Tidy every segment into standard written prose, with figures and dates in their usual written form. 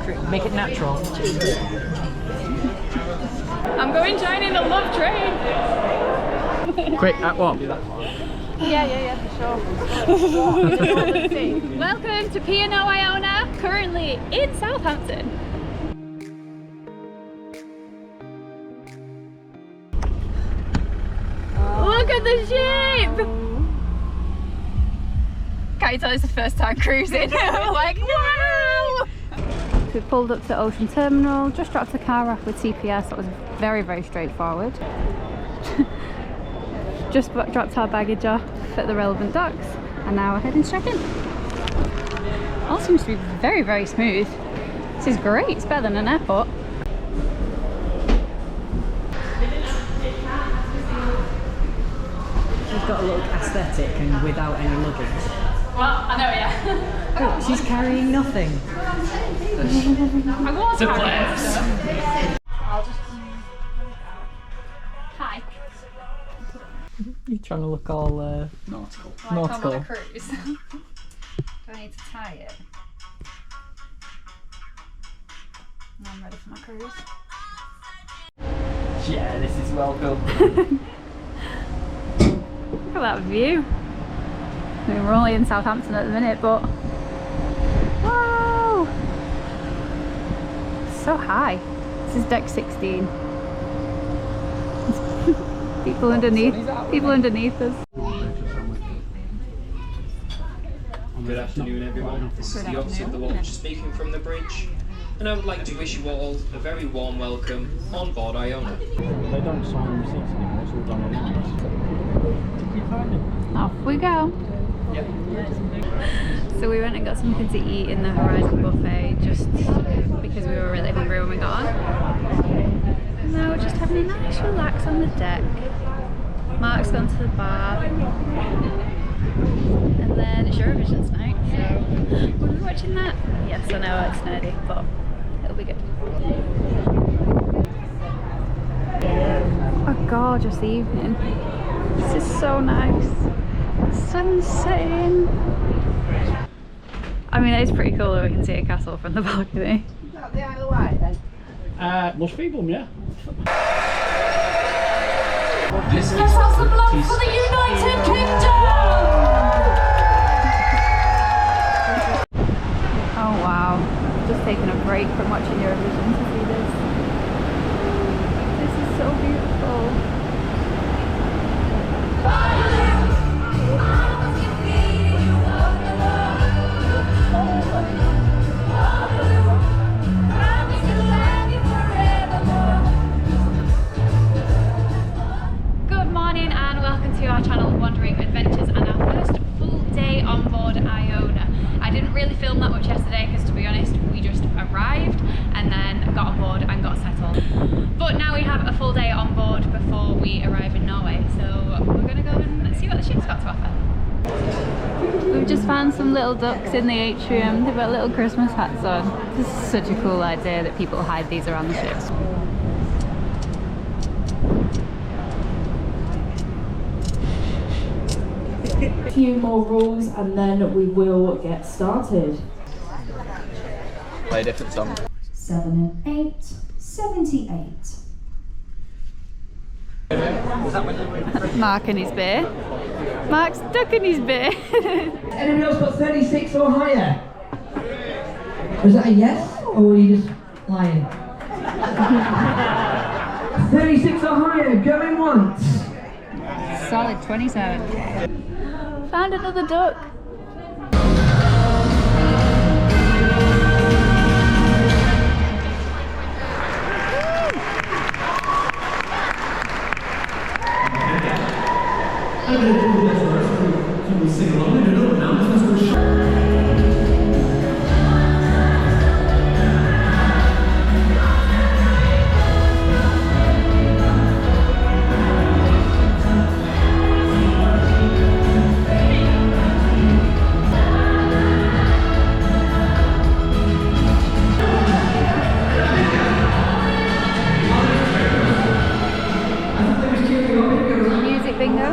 Make it natural. I'm going joining the love train. Quick, at what? Yeah, for sure. Welcome to P&O Iona, currently in Southampton. Look at the sheep! Can't you tell it's the first time cruising? Like, wow! We pulled up to Ocean Terminal, just dropped the car off with TPS. That was very, very straightforward. Just dropped our baggage off at the relevant docks, and now we're heading to check-in. All seems to be very, very smooth. This is great. It's better than an airport. She's got to look aesthetic and without any luggage. Well, I know, yeah. Oh, she's carrying nothing. I was carrying stuff. I'll just... Hi. You're trying to look all nautical. Like nautical. I'm on a cruise. Do I need to tie it? I'm ready for my cruise. Yeah, this is welcome. Look at that view. I mean, we're only in Southampton at the minute, but whoa! So high. This is deck 16. People underneath us. Good afternoon, everyone. This is the officer of the launch speaking from the bridge, and I would like to wish you all a very warm welcome on board Iona. They don't sign receipts anymore, it's all done online. Off we go. Yep. So we went and got something to eat in the Horizon buffet just because we were really hungry when we got on. Now we're just having a nice relax on the deck. Mark's gone to the bar. And then it's Eurovision tonight, so we'll be watching that. Yes, I know it's nerdy, but it'll be good. A gorgeous evening. This is so nice. Sun's setting. I mean, it's pretty cool that we can see a castle from the balcony. Is that the Isle of Wight then? Must be them, yeah. Let's have some love for the United Kingdom! Oh wow, just taking a break from watching Eurovision to see this. This is so beautiful. Good morning and welcome to our channel Wandering Adventures and our first full day on board Iona. I didn't really film that much yesterday because, to be honest, we just arrived and then got on board and got settled. But now we have a full day on board before we arrive in Norway, so we're going to go and see what the ship's got to offer. We've just found some little ducks in the atrium. They've got little Christmas hats on. This is such a cool idea that people hide these around the ships. A few more rules and then we will get started. Play a different song. 7 and 8, 78. Mark and his beer. Mark's ducking his beer. Anyone else got 36 or higher? Was that a yes, or were you just lying? 36 or higher, going once. Solid 27. Found another duck. Music bingo.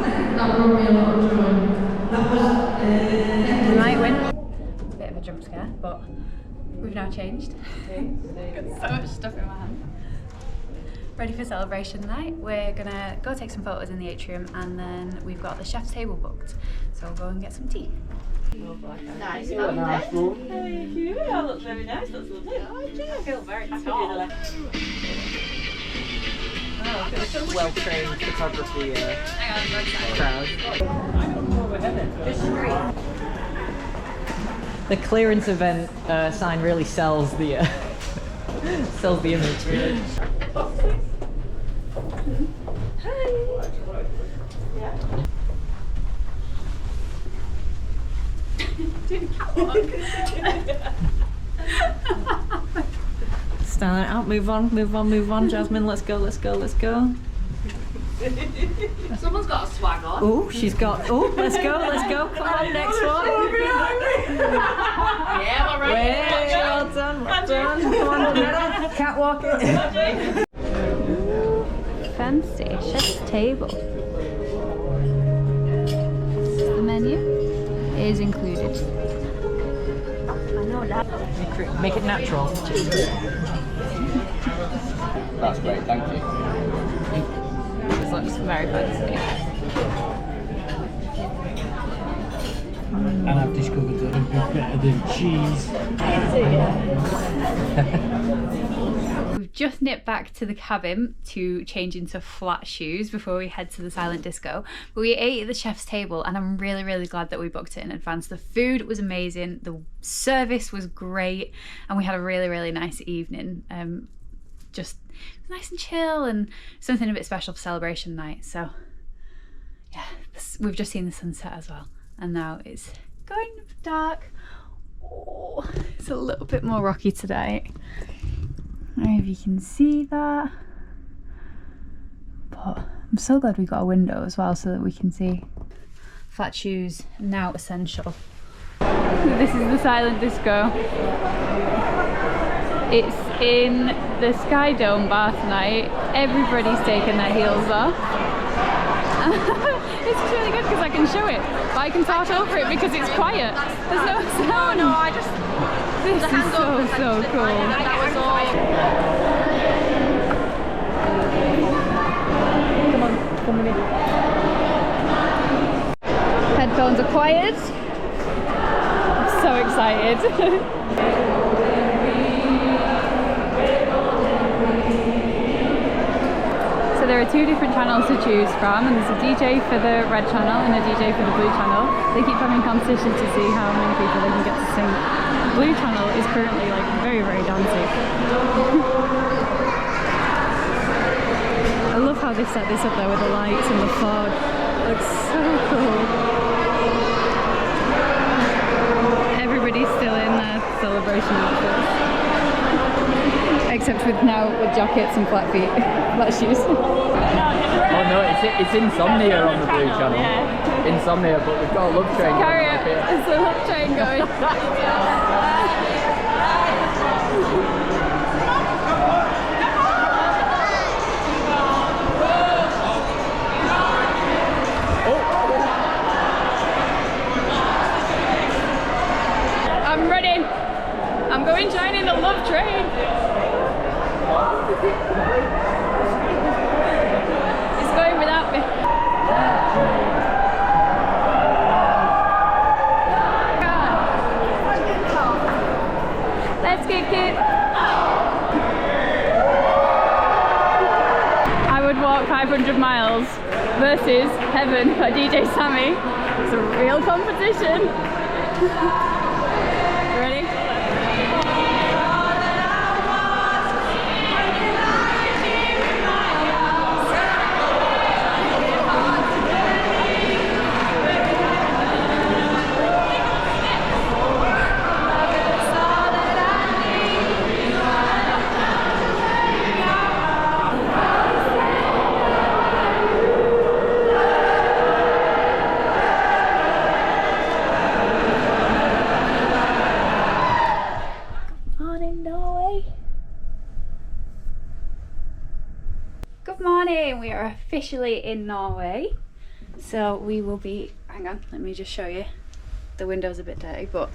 We might win. Bit of a jump scare, but We've now changed. Got so much stuff in my hand. Ready for celebration night. We're gonna go take some photos in the atrium and then we've got the chef's table booked. So we'll go and get some tea. Nice room. Thank you. That looks very nice. That's lovely. Oh, I feel very tall. Well-trained photography crowd. The clearance event sign really sells the sells the image. Stand out, move on, Jasmine, let's go. Someone's got a swag on. Oh, she's got, let's go, come on, next one. Yeah, all right. Way, well done, come on, catwalk it. Fancy chef's table. This is the menu. It is included. I know that. Make it natural. That's great, thank you. This looks very fancy. And I've discovered that it'd be better than cheese. We've just nipped back to the cabin to change into flat shoes before we head to the silent disco. But we ate at the chef's table and I'm really glad that we booked it in advance. The food was amazing, the service was great, and we had a really nice evening. Just nice and chill and something a bit special for celebration night. So yeah, we've just seen the sunset as well. And now it's going dark. Oh, it's a little bit more rocky today. I don't know if you can see that. But I'm so glad we got a window as well so that we can see. Flat shoes, now essential. This is the silent disco. It's in the Sky Dome bar tonight. Everybody's taken their heels off. It's really good because I can show it, but I can talk over it because it's quiet. There's no sound. No, I just... This is so cool. That was all. Come with me. Headphones are quiet. I'm so excited. So there are two different channels to choose from, and there's a DJ for the red channel and a DJ for the blue channel. They keep having competition to see how many people they can get to sing. The blue channel is currently like very dancey. I love how they set this up there with the lights and the fog. It looks so cool. Everybody's still in their celebration outfits. Except with jackets and flat feet, flat shoes. Oh no, it's Insomnia on the blue channel. Yeah. Insomnia, but we've got a love train. Carry it, it's a love train going. I'm ready. I'm going joining the love train. It's going without me. Let's kick it. I would walk 500 miles versus Heaven by DJ Sammy. It's a real competition. Ready? Good morning, we are officially in Norway. So we will be, hang on, let me just show you. The window's a bit dirty, but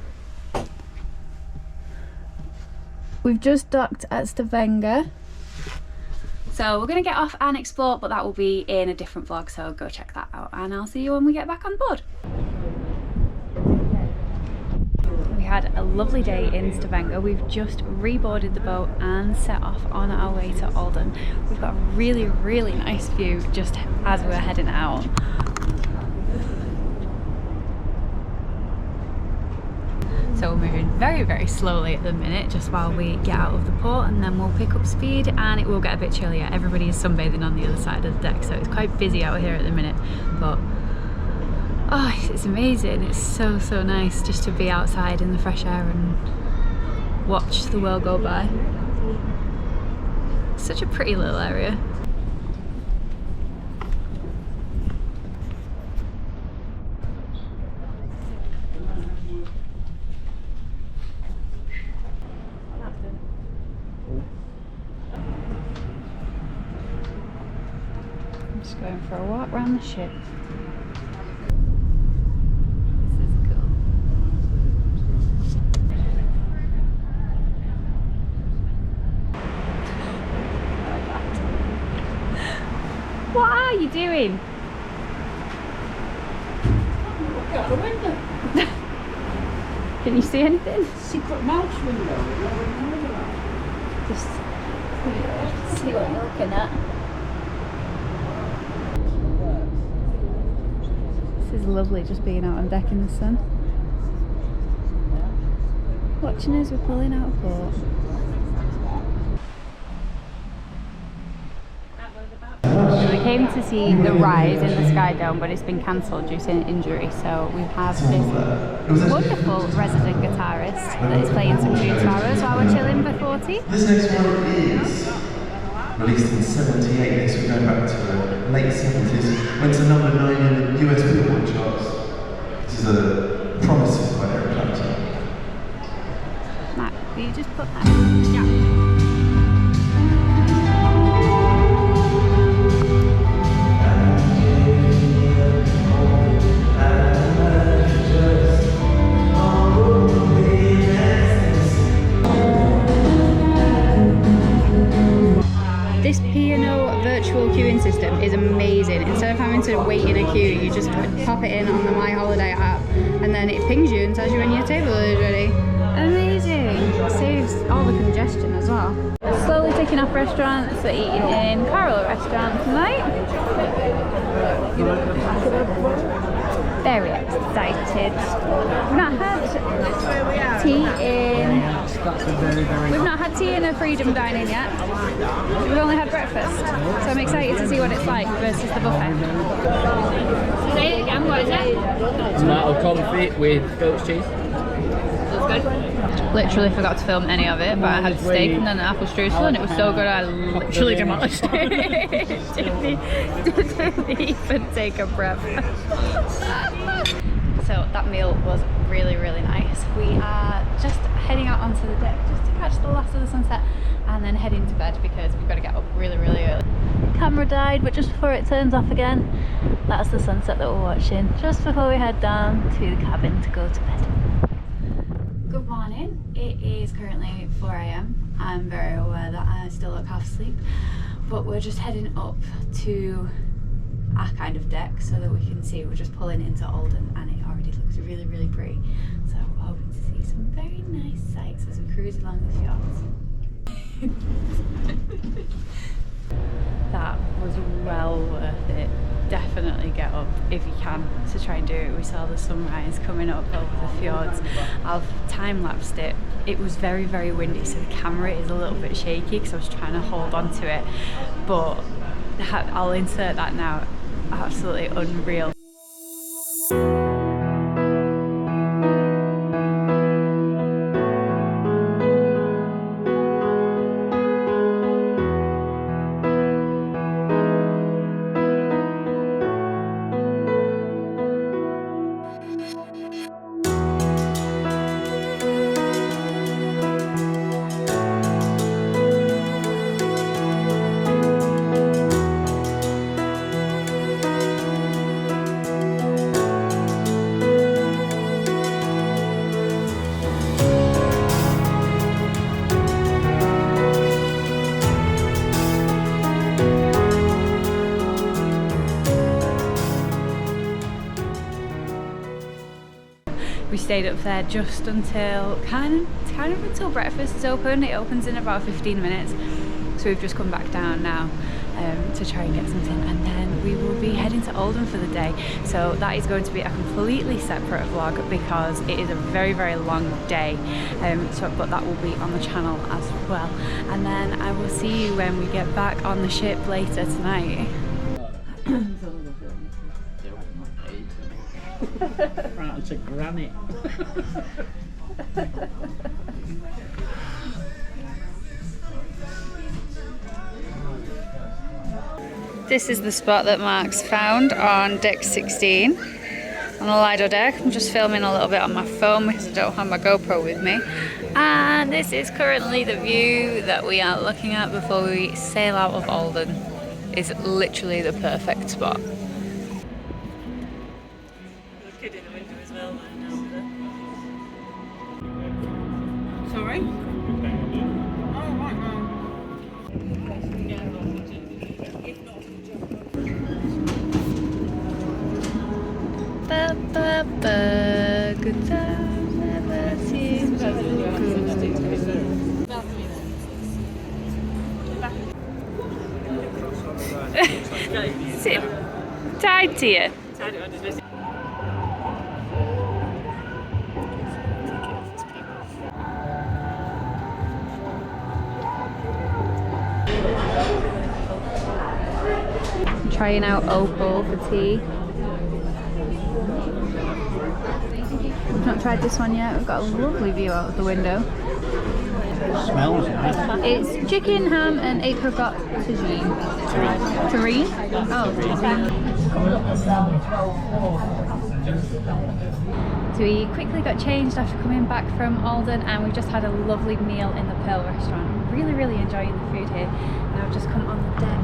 We've just docked at Stavanger. So we're going to get off and explore, but that will be in a different vlog, so go check that out. And I'll see you when we get back on board. We had a lovely day in Stavanger. We've just reboarded the boat and set off on our way to Olden. We've got a really, really nice view just as we're heading out. So we're moving very, very slowly at the minute, just while we get out of the port, and then we'll pick up speed and it will get a bit chillier. Everybody is sunbathing on the other side of the deck, so it's quite busy out here at the minute, but oh, it's amazing. It's so, so nice just to be outside in the fresh air and watch the world go by. It's such a pretty little area. Going for a walk around the ship. This is cool. What are you doing? Look out the window. Can you see anything? Secret mouse window. Just see what you're looking at. This is lovely, just being out on deck in the sun. Watching as we're pulling out of port. We came to see the Rise in the Sky Dome, but it's been cancelled due to an injury. So we have this wonderful resident guitarist that is playing some tunes for us while we're chilling before tea. This next one is released in '78, so we're going back to the late '70s. Went to number 9 in the US Billboard charts. This is a Promises by Eric Clapton. Matt, will you just put that? Yeah. This P&O virtual queuing system is amazing. Instead of having to wait in a queue, you just pop it in on the My Holiday app and then it pings you and tells you when your table is ready. Amazing! It saves all the congestion as well. Slowly taking off restaurants, we're eating in Coral restaurant tonight. Very excited. We've not had tea in... We've not had tea in a Freedom Dining yet. We've only had breakfast. So I'm excited to see what it's like versus the buffet. Say it again, what is it? Tomato confit with goat's cheese. Looks good. Literally forgot to film any of it, but I had steak and then an apple streusel and it was so good I literally demolished it. Didn't even take a breath. So that meal was really, really nice. We are just heading out onto the deck just to catch the last of the sunset and then heading to bed because we've got to get up really, really early. Camera died, but just before it turns off again, that's the sunset that we're watching just before we head down to the cabin to go to bed. Good morning. It is currently 4 AM. I'm very aware that I still look half asleep, but we're just heading up to our kind of deck so that we can see. We're just pulling into Olden and it already looks really, really pretty. So we're hoping to see some very nice sights as we cruise along the fjords. That was well worth it. Definitely get up if you can to try and do it. We saw the sunrise coming up over the fjords. I've time-lapsed it. It was very, very windy, so the camera is a little bit shaky because I was trying to hold on to it, but I'll insert that now. Absolutely unreal. stayed up there just until kind of until breakfast is open. It opens in about 15 minutes, so we've just come back down now to try and get something, and then we will be heading to Olden for the day. So that is going to be a completely separate vlog because it is a very, very long day, but that will be on the channel as well. And then I will see you when we get back on the ship later tonight. Right, it's a granite. This is the spot that Mark's found on deck 16 on the Lido deck. I'm just filming a little bit on my phone because I don't have my GoPro with me. And this is currently the view that we are looking at before we sail out of Olden. It's literally the perfect spot. Sorry? Good time never seems so good. Sit tied to you. Trying out Opal for tea. We've not tried this one yet. We've got a lovely view out of the window. Smells nice. It's chicken, ham and apricot tagine. Terrine? Oh, tagine. So we quickly got changed after coming back from Olden, and we've just had a lovely meal in the Pearl restaurant. Really, really enjoying the food here. Now I've just come on the deck.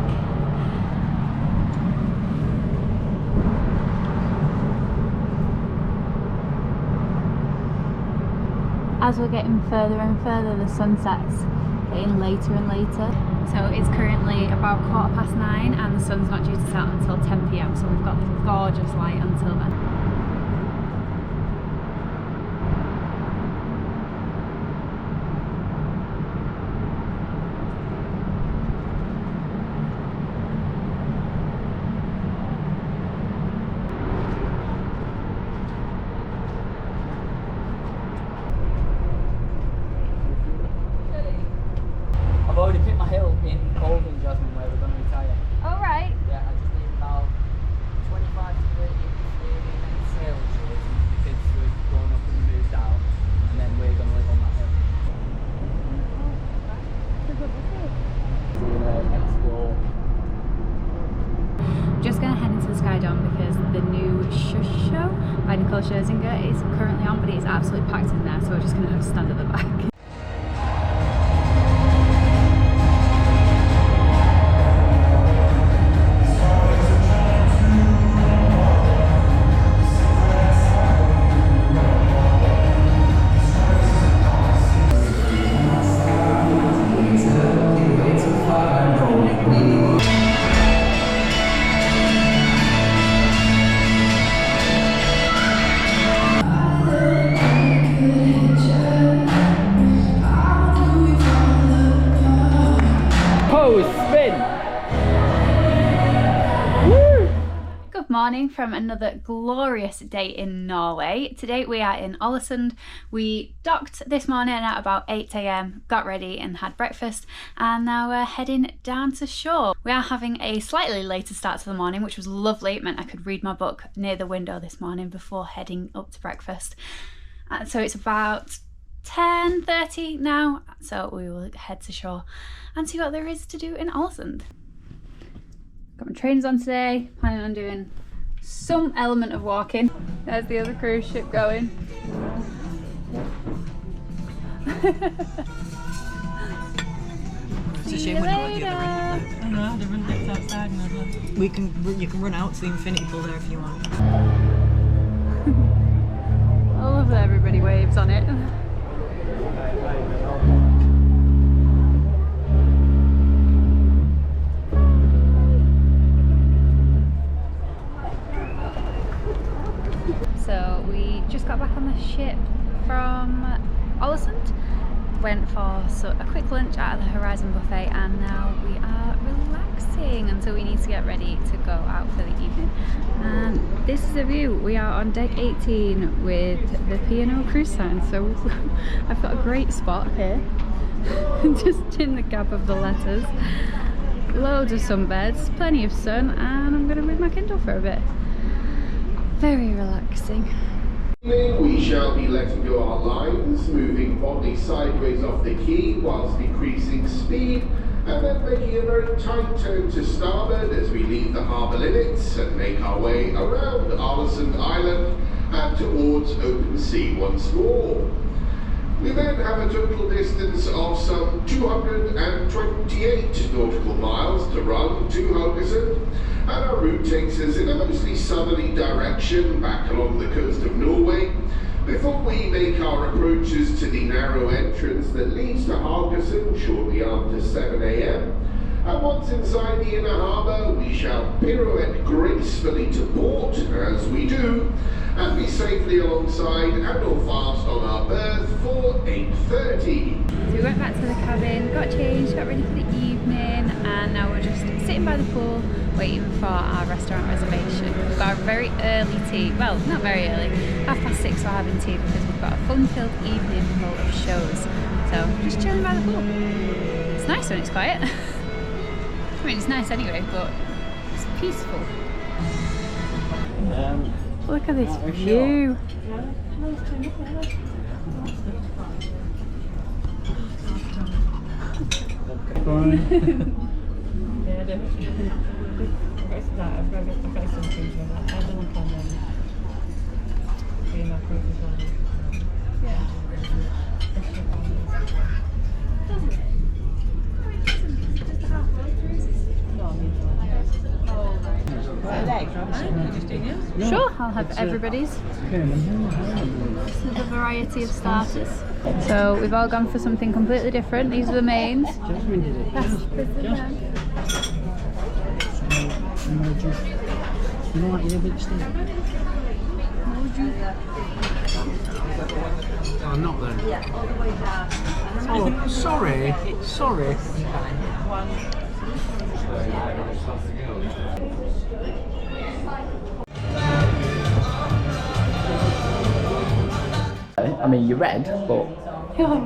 As we're getting further and further, the sunset's getting later and later. So it's currently about 9:15 and the sun's not due to set until 10 PM, so we've got gorgeous light until then. I've already picked my hill in Olden, Jasmine, where we're going to retire. All right. Yeah, I just need about 25 to 30 minutes sail shorts and the kids who have grown up and moved out, and then we're going to live on that hill. We're going to explore. Just going to head into the Sky Dome because the new Shush Show by Nicole Scherzinger is currently on, but it's absolutely packed in there, so we're just going to have to stand at the back. Morning from another glorious day in Norway. Today we are in Alesund. We docked this morning at about 8 AM, got ready and had breakfast, and now we're heading down to shore. We are having a slightly later start to the morning, which was lovely. It meant I could read my book near the window this morning before heading up to breakfast. So it's about 10:30 now, so we will head to shore and see what there is to do in Alesund. Got my trainers on today, planning on doing some element of walking. There's the other cruise ship going. It's a shame we're not at the other end. I know, the run deck's outside. You can run out to the infinity pool there if you want. I love that everybody waves on it. So we just got back on the ship from Alesund. Went for a quick lunch at the Horizon buffet, and now we are relaxing until we need to get ready to go out for the evening. And this is the view. We are on deck 18 with the P&O cruise sign, so I've got a great spot here just in the gap of the letters. Loads of sunbeds, plenty of sun, and I'm going to read my Kindle for a bit. Very relaxing. We shall be letting go our lines, moving bodily sideways off the quay whilst decreasing speed, and then making a very tight turn to starboard as we leave the harbour limits and make our way around Alesund Island and towards open sea once more. We then have a total distance of some 228 nautical miles to run to Haugesund, and our route takes us in a mostly southerly direction back along the coast of Norway before we make our approaches to the narrow entrance that leads to Haugesund shortly after 7 AM. And once inside the inner harbour, we shall pirouette gracefully to port, as we do, and be safely alongside and all fast on our berth for 8:30. So we went back to the cabin, got changed, got ready for the evening, and now we're just sitting by the pool waiting for our restaurant reservation. We've got a very early tea, well, not very early, 6:30 we're having tea because we've got a fun-filled evening full of shows. So just chilling by the pool. It's nice when it's quiet. I mean, it's nice anyway, but it's peaceful. Look at this view. Sure, I'll have everybody's. This is a variety of starters. So we've all gone for something completely different. These are the mains. Jasmine did it. That's the man. You know what, you have a big steak? Oh, not then. Oh, sorry. Sorry. I mean, you read, but yeah.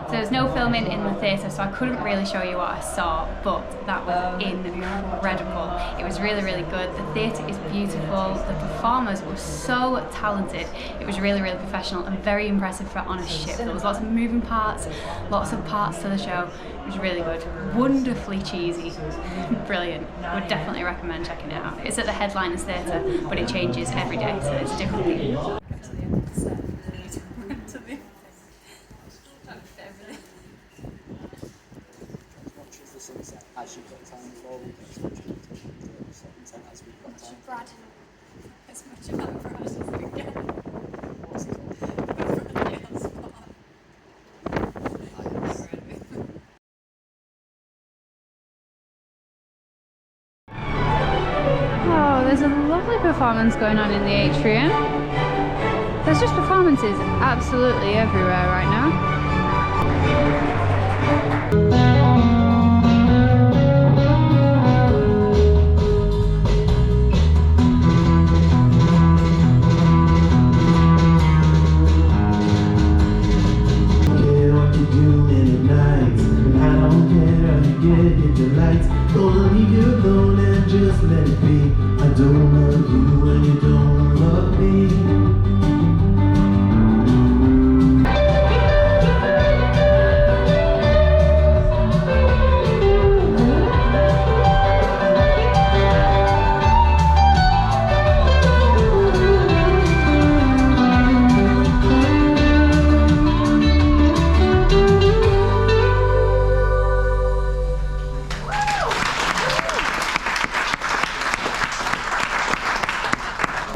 So there's no filming in the theatre, so I couldn't really show you what I saw, but that was incredible. It was really, really good. The theatre is beautiful. The performers were so talented. It was really, really professional and very impressive for on a ship. There was lots of moving parts, lots of parts to the show. It was really good. Wonderfully cheesy. Brilliant. Would definitely recommend checking it out. It's at the Headliners Theatre, but it changes every day, so it's a different thing. As you've got time forward, as we've got time. Brad, as much of that Brad as we can. Oh, there's a lovely performance going on in the atrium. There's just performances absolutely everywhere right now. Gonna leave you alone and just let it be. I don't love you and you don't love me.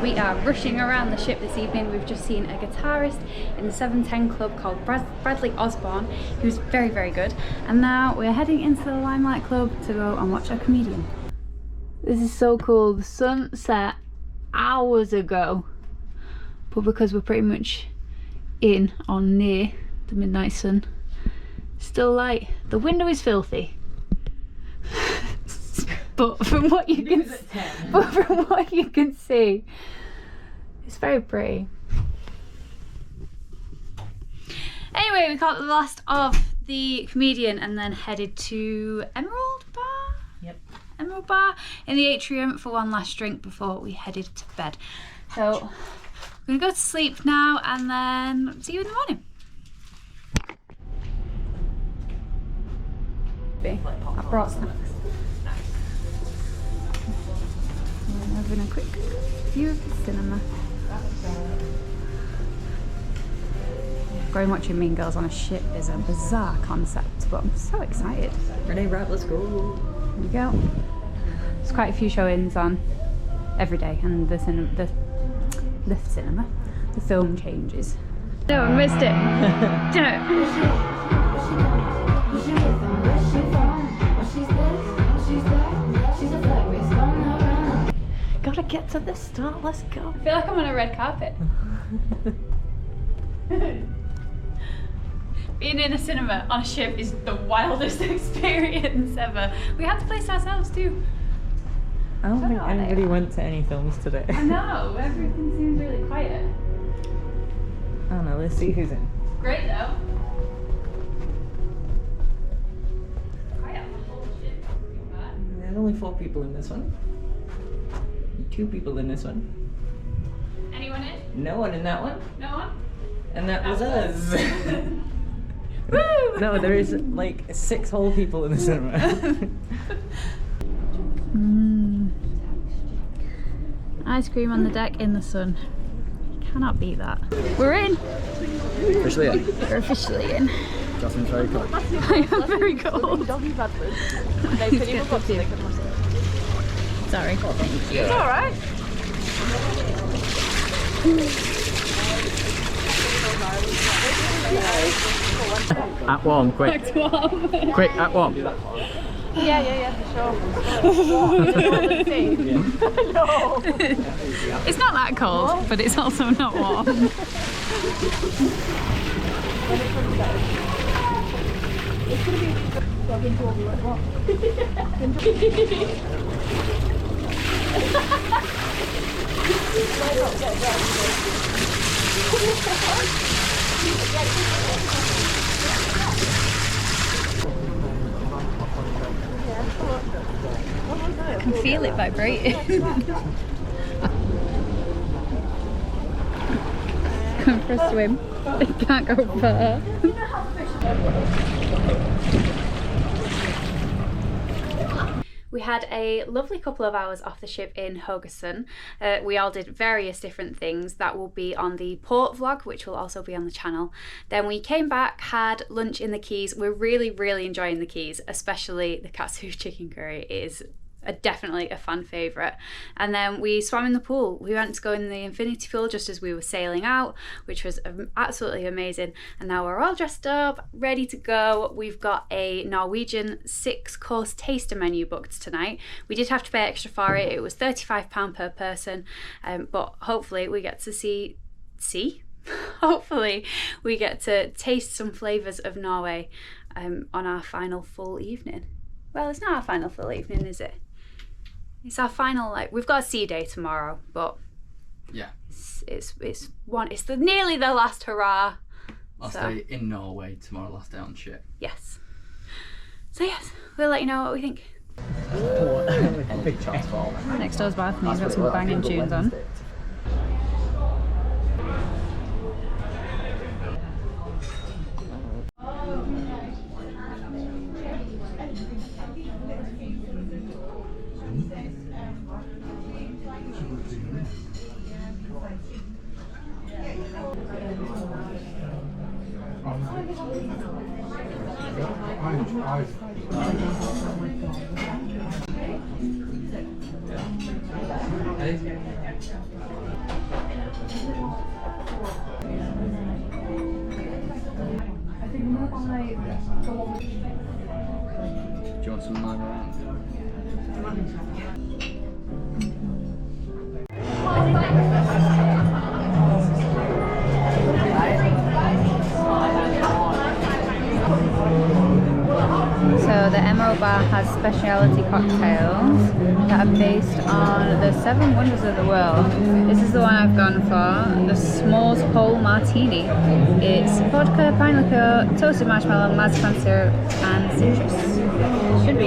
We are rushing around the ship this evening. We've just seen a guitarist in the 710 Club called Bradley Osborne, who's very, very good. And now we're heading into the Limelight Club to go and watch a comedian. This is so cool. The sun set hours ago. but because we're pretty much in or near the midnight sun, still light. The window is filthy. But from what you can see, it's very pretty. Anyway, we caught the last of the comedian and then headed to Emerald Bar? Yep. Emerald Bar in the atrium for one last drink before we headed to bed. So we're gonna go to sleep now and then see you in the morning. I brought snacks. We're having a quick view of the cinema. Going watching Mean Girls on a ship is a bizarre concept, but I'm so excited. Renee, right, let's go. Here we go. There's quite a few showings on every day, and the film changes. No, I missed it. Gotta get to the start, let's go. I feel like I'm on a red carpet. Being in a cinema on a ship is the wildest experience ever. We had the place to ourselves too. I don't think anybody went to any films today. I know, everything seems really quiet. I don't know, let's see who's in. Great though. Quiet on the whole ship. There's only 4 people in this one. 2 people in this one. Anyone in? No one in that one. No one? And that was us. No, there is like 6 whole people in the cinema. Ice cream on the deck in the sun. Cannot beat that. We're in. Officially in. We're officially in. Justin's very cold. I am very cold. Sorry. It's alright. At warm, quick. Quick, at warm. Yeah, for sure. No. It's not that cold, but it's also not warm. I can feel it vibrating. Going for a swim. They can't go far. We had a lovely couple of hours off the ship in Haugesund. We all did various different things that will be on the port vlog, which will also be on the channel. Then we came back, had lunch in the quays. We're really enjoying the quays, especially the katsu chicken curry. It is definitely a fan favourite. And then we swam in the pool. We went to go in the infinity pool just as we were sailing out, which was absolutely amazing. And now we're all dressed up, ready to go. We've got a Norwegian 6-course taster menu booked tonight. We did have to pay extra for it. It was £35 per person, but hopefully we get to see? Hopefully we get to taste some flavours of Norway on our final full evening. Well, it's not our final full evening, is it? It's our final, like, we've got a sea day tomorrow, but yeah, it's nearly the last hurrah. Last day in Norway, tomorrow last day on ship. Yes. So yes, we'll let you know what we think. Big chance for all. Next door's balcony's got some banging tunes on. Do you want some lime around? So the MO bar has specialty cocktails that are based on the 7 wonders of the world. This is the one I've gone for, the S'mores Pole Martini. It's vodka, pine liqueur, toasted marshmallow, marzipan syrup, and citrus. Should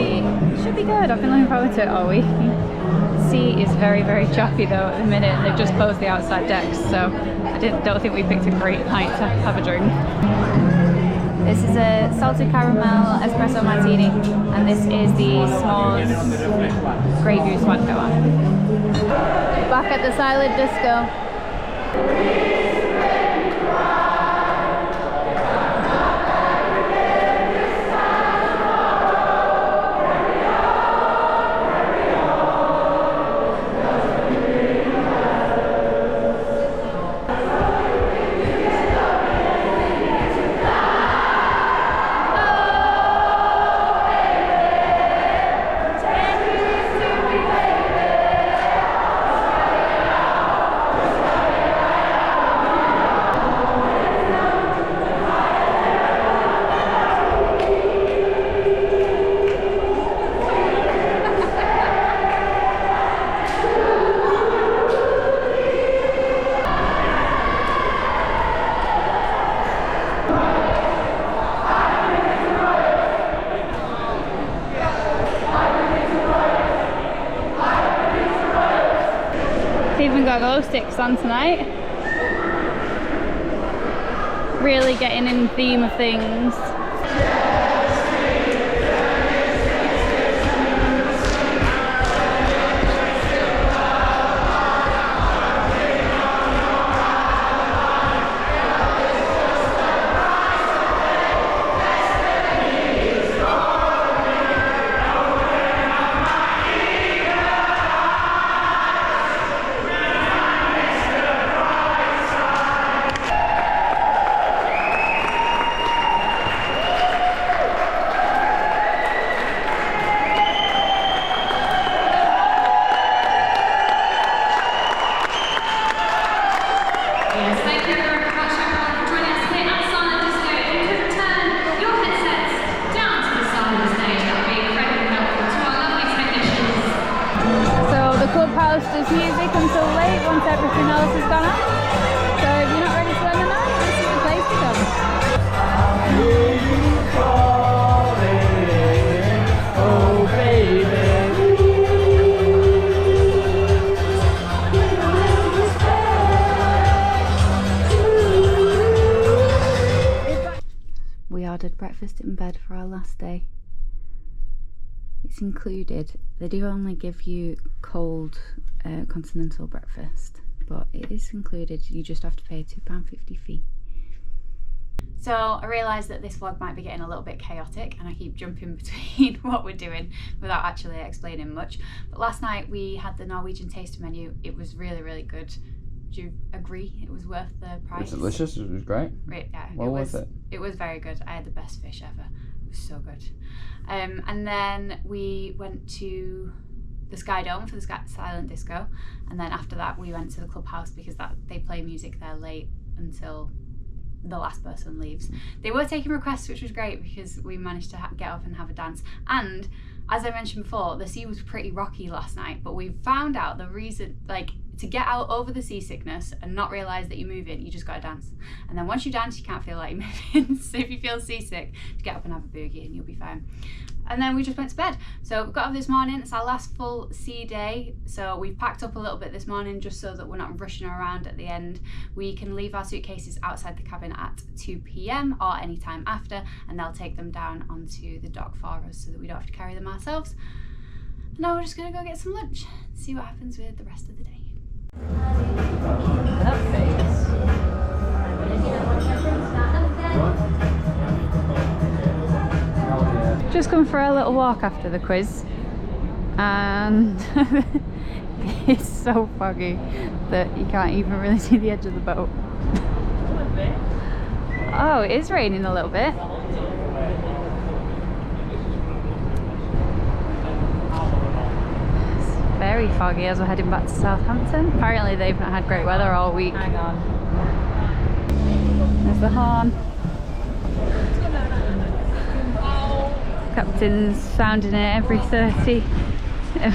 be good. I've been looking forward to it all week. The sea is very, very choppy though at the minute, and they've just closed the outside decks, so I don't think we picked a great night to have a drink. This is a salted caramel espresso martini, and this is the S'mores Grey Goose vodka one. Back at the silent disco. Even got glow sticks on tonight. Really getting in the theme of things. Does music until late once everything else has gone on. So if you're not ready to learn the night, this is the place to go. Oh baby. We ordered breakfast in bed for our last day. It's included. They do only give you cold continental breakfast, but it is included. You just have to pay a £2.50 fee. So I realised that this vlog might be getting a little bit chaotic and I keep jumping between what we're doing without actually explaining much. But last night we had the Norwegian taster menu. It was really, really good. Do you agree it was worth the price? It was delicious, it was great. Right, yeah, well worth it. It was very good. I had the best fish ever. It was so good. And then we went to the Sky Dome for the silent disco, and then after that we went to the clubhouse because they play music there late until the last person leaves. They were taking requests, which was great because we managed to get up and have a dance. And as I mentioned before, the sea was pretty rocky last night, but we found out the reason, like, to get out over the seasickness and not realise that you're moving, you just gotta dance. And then once you dance, you can't feel like you're moving. So if you feel seasick, just get up and have a boogie and you'll be fine. And then we just went to bed. So we got up this morning, it's our last full sea day. So we've packed up a little bit this morning just so that we're not rushing around at the end. We can leave our suitcases outside the cabin at 2 PM or any time after, and they'll take them down onto the dock for us so that we don't have to carry them ourselves. And now we're just gonna go get some lunch and see what happens with the rest of the day. That face. Just come for a little walk after the quiz, and it's so foggy that you can't even really see the edge of the boat. Oh, it is raining a little bit. It's very foggy as we're heading back to Southampton. Apparently they've not had great weather all week. Hang on. There's the horn. captain's sounding it every 30,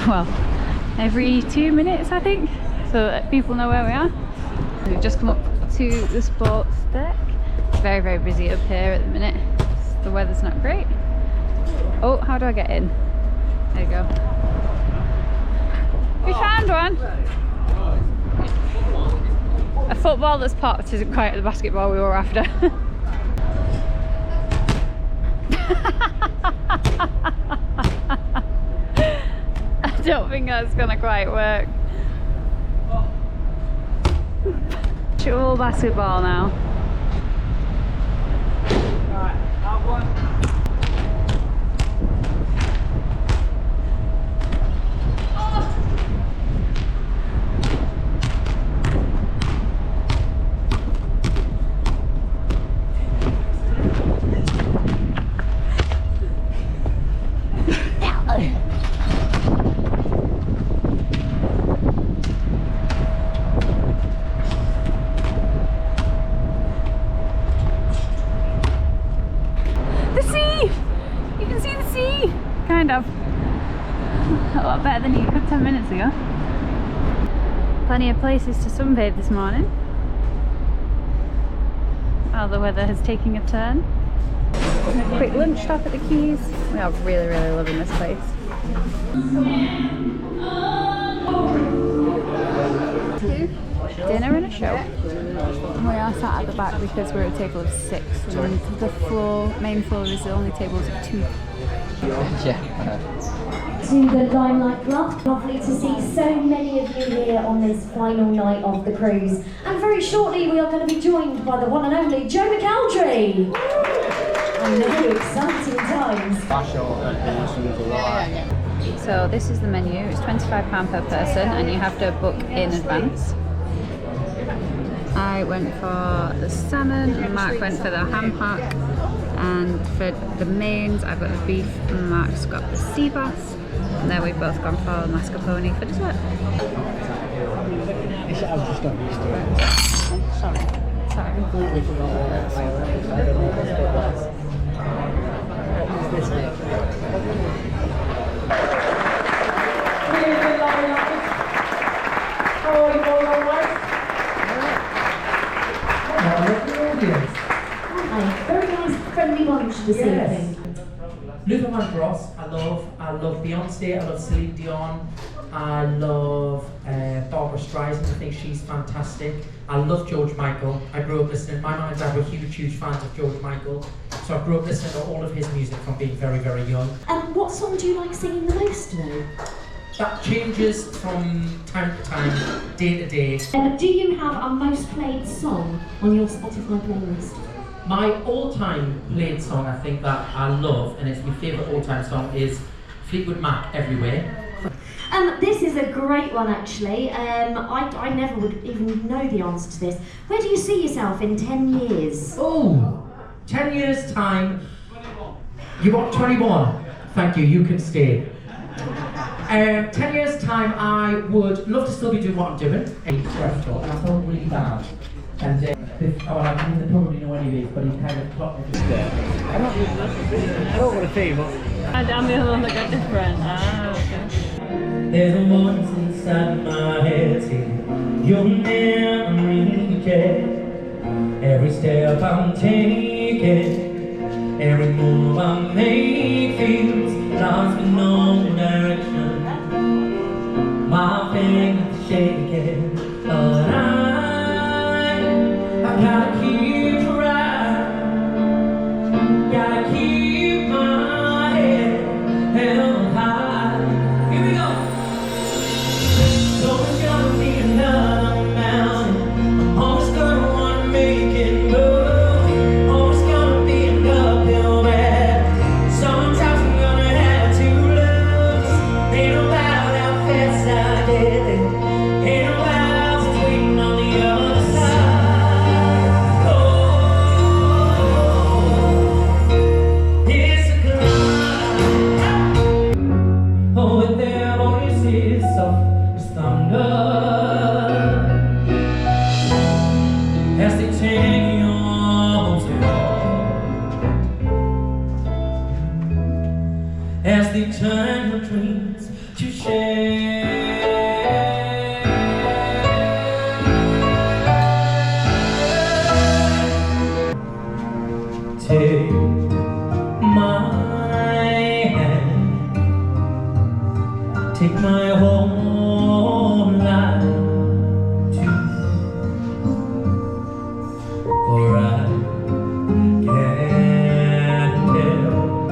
well, every 2 minutes I think, so that people know where we are. We've just come up to the sports deck. It's very, very busy up here at the minute. The weather's not great. Oh, how do I get in? There you go. We found one! A football that's popped isn't quite the basketball we were after. I don't think that's gonna quite work. Actual basketball now. Right, have one. Kind of. A lot better than you could 10 minutes ago. Plenty of places to sunbathe this morning. While the weather is taking a turn. Quick lunch stop at the quays. We are really, really loving this place. Dinner and a show. We are sat at the back because we're at a table of 6 and the main floor is the only tables of 2. To the Limelight Club. Lovely to see so many of you here on this final night of the cruise. And very shortly we are going to be joined by the one and only Joe McElderry. I know, exciting times. So this is the menu. It's £25 per person and you have to book in advance. I went for the salmon and Mark went for the ham hock. And for the mains, I've got the beef and Mark's got the sea bass. And then we've both gone for mascarpone for dessert. I was just not used to it. Sorry. I completely forgot what that was. I don't know what this bit was. What was this bit? How are you all alright? Hello, the audience. Hi, very nice friendly bunch this evening. Luther Vandross, I love Beyonce, I love Celine Dion, I love Barbara Streisand, I think she's fantastic. I love George Michael. I grew up listening, my mum and dad were huge fans of George Michael, so I grew up listening to all of his music from being very, very young. What song do you like singing the most though? That changes from time to time, day to day. Do you have a most played song on your Spotify playlist? My all-time played song, I think that I love, and it's my favourite all-time song, is Fleetwood Mac, Everywhere. This is a great one actually. I never would even know the answer to this. Where do you see yourself in 10 years? Oh, 10 years time. You want 21? Thank you, you can stay. 10 years time, I would love to still be doing what I'm doing. Stressful, and I felt really bad. And I probably know any of these, but he kind of clocked me just there. I don't want to say, but I'm the other one that got different. Ah, okay. There's a voice inside my head saying you'll never reach it. Every step I'm taking, every move I make feels lost with no direction. My fingers shaking, but I gotta keep trying. Gotta keep my head held high. Here we go. So it's gonna be another mountain. I'm always gonna wanna make it move. Always gonna be an uphill battle. Sometimes I'm gonna as they turn your dreams to shame. Take my hand, take my whole life too, for I can't help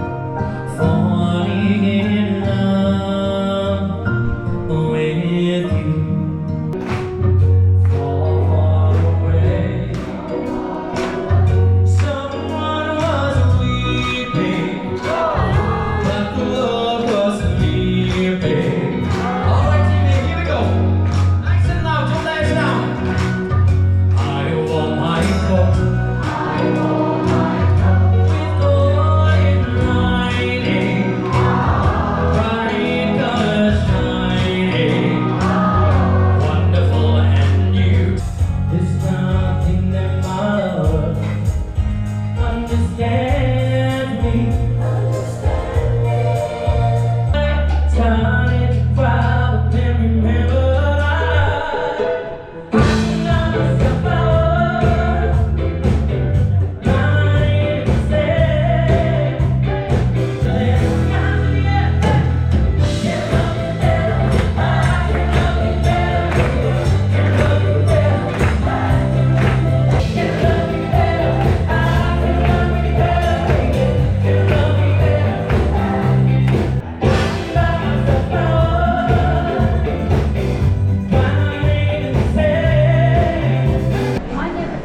falling in love with you. Far away, someone was weeping, but the Lord was sleeping. All right, team, here we go. Nice and loud, don't let us down. I want my coat. With all its lining, bright colors shining, wonderful and new. There's nothing that my love understands me. I started to cry, but then remembered I love myself out.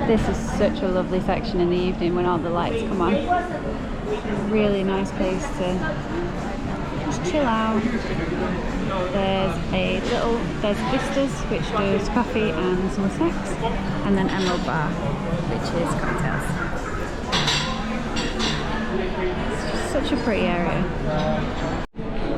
This is such a lovely section in the evening when all the lights come on. Really nice place to just chill out. There's Vistas, which does coffee and some snacks, and then Emerald Bar, which is cocktails. It's just such a pretty area.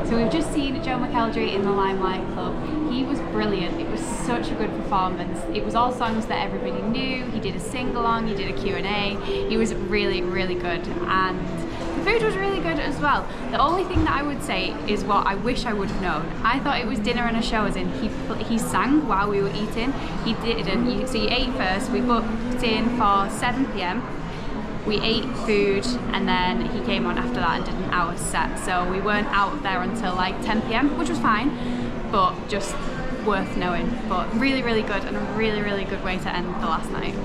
So we've just seen Joe McElderry in the Limelight Club. He was brilliant. It was such a good performance. It was all songs that everybody knew. He did a sing-along, he did a Q&A. He was really, really good. And the food was really good as well. The only thing that I would say is what I wish I would have known. I thought it was dinner and a show, as in he sang while we were eating. He didn't. So you ate first. We booked in for 7 p.m. We ate food and then he came on after that and did an hour set. So we weren't out of there until like 10 p.m, which was fine, but just worth knowing. But really, really good, and a really, really good way to end the last night.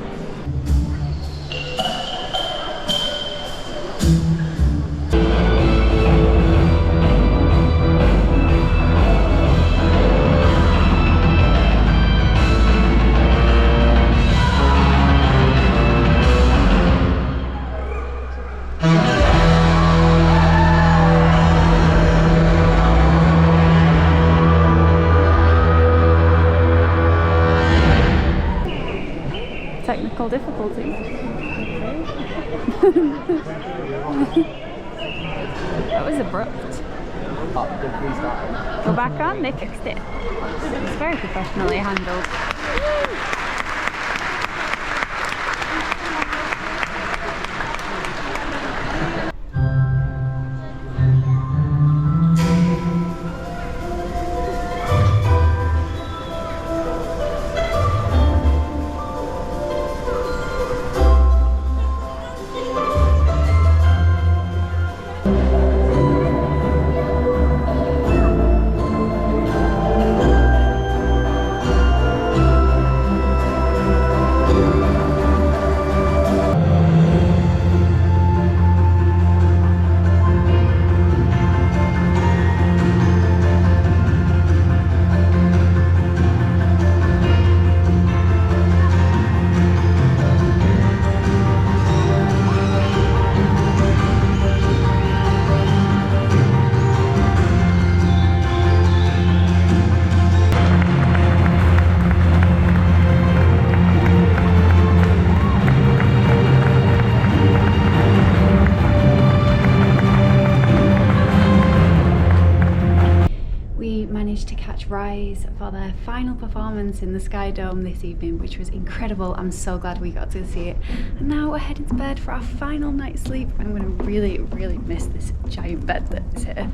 Technical difficulties. That was abrupt. Go back on, they fixed it. It's very professionally handled. catch Rise for their final performance in the Sky Dome this evening, which was incredible. I'm so glad we got to see it. And now we're heading to bed for our final night's sleep. I'm going to really miss this giant bed that's here.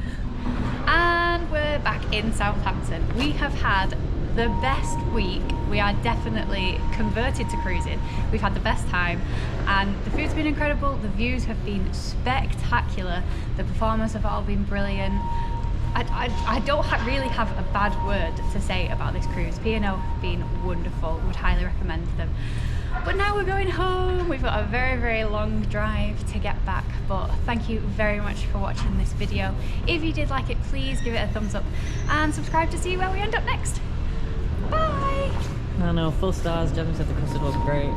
And we're back in Southampton. We have had the best week. We are definitely converted to cruising. We've had the best time and the food's been incredible. The views have been spectacular. The performers have all been brilliant. I don't really have a bad word to say about this cruise. P&O have been wonderful. Would highly recommend them. But now we're going home. We've got a very long drive to get back. But thank you very much for watching this video. If you did like it, please give it a thumbs up and subscribe to see where we end up next. Bye! I know, 4 stars. Jeremy said the custard wasn't great.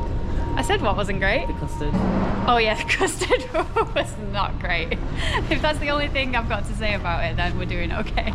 I said what wasn't great? The custard. Oh yeah, the custard was not great. If that's the only thing I've got to say about it, then we're doing okay.